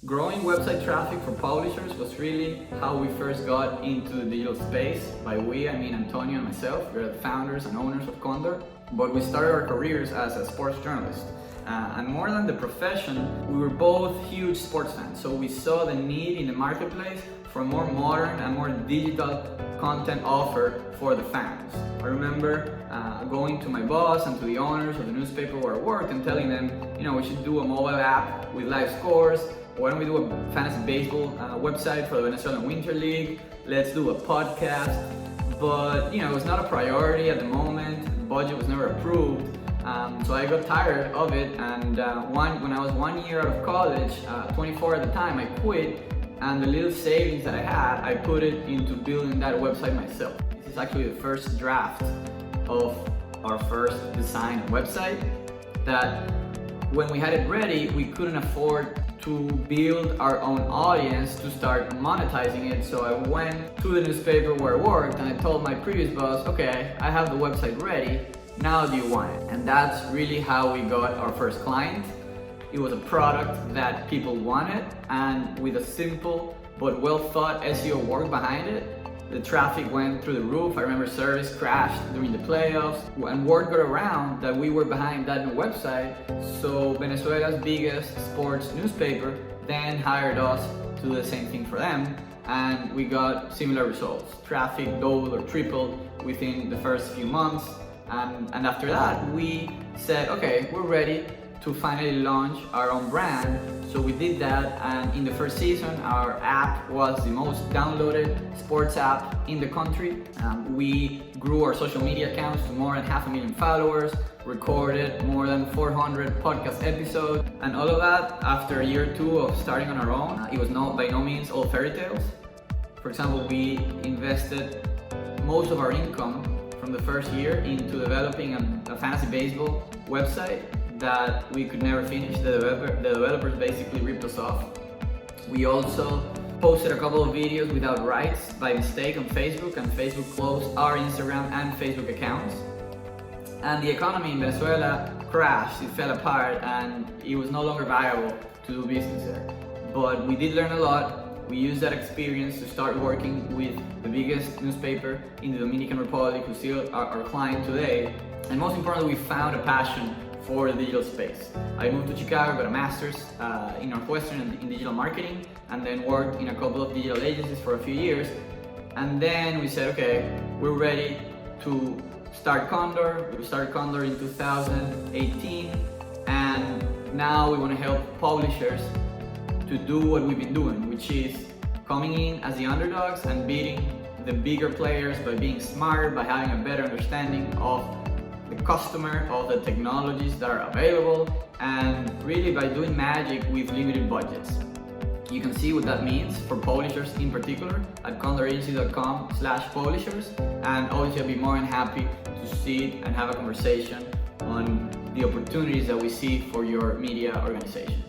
Growing website traffic for publishers was really how we first got into the digital space. By we, I mean Antonio and myself. We're the founders and owners of Condor, but we started our careers as a sports journalist. And more than the profession, we were both huge sports fans, so we saw the need in the marketplace for a more modern and more digital content offer for the fans. I remember going to my boss and to the owners of the newspaper where I worked and telling them, we should do a mobile app with live scores. Why don't we do a fantasy baseball website for the Venezuelan Winter League? Let's do a podcast. But it was not a priority at the moment. The budget was never approved. So I got tired of it, and when I was 1 year out of college, 24 at the time, I quit, and the little savings that I had, I put it into building that website myself. This is actually the first draft of our first design website that when we had it ready, we couldn't afford to build our own audience to start monetizing it. So I went to the newspaper where I worked and I told my previous boss, okay, I have the website ready, now do you want it? And that's really how we got our first client. It was a product that people wanted, and with a simple but well thought SEO work behind it, the traffic went through the roof. I remember service crashed during the playoffs, and word got around that we were behind that new website. So Venezuela's biggest sports newspaper then hired us to do the same thing for them, and we got similar results. Traffic doubled or tripled within the first few months, and after that we said, okay, we're ready to finally launch our own brand. So we did that, and in the first season our app was the most downloaded sports app in the country. We grew our social media accounts to more than 500,000 followers, recorded more than 400 podcast episodes, and all of that after a year or two of starting on our own. It was by no means all fairy tales. For example, we invested most of our income from the first year into developing a fantasy baseball website that we could never finish. The developers basically ripped us off. We also posted a couple of videos without rights by mistake on Facebook, and Facebook closed our Instagram and Facebook accounts. And the economy in Venezuela crashed, it fell apart, and it was no longer viable to do business there. But we did learn a lot. We used that experience to start working with the biggest newspaper in the Dominican Republic, who's still our client today. And most importantly, we found a passion for the digital space. I moved to Chicago, got a master's in Northwestern in digital marketing, and then worked in a couple of digital agencies for a few years. And then we said, okay, we're ready to start Condor. We started Condor in 2018, and now we want to help publishers to do what we've been doing, which is coming in as the underdogs and beating the bigger players by being smarter, by having a better understanding of the customer, of the technologies that are available, and really by doing magic with limited budgets. You can see what that means for publishers in particular at condoragency.com/publishers, and obviously I'll be more than happy to sit and have a conversation on the opportunities that we see for your media organization.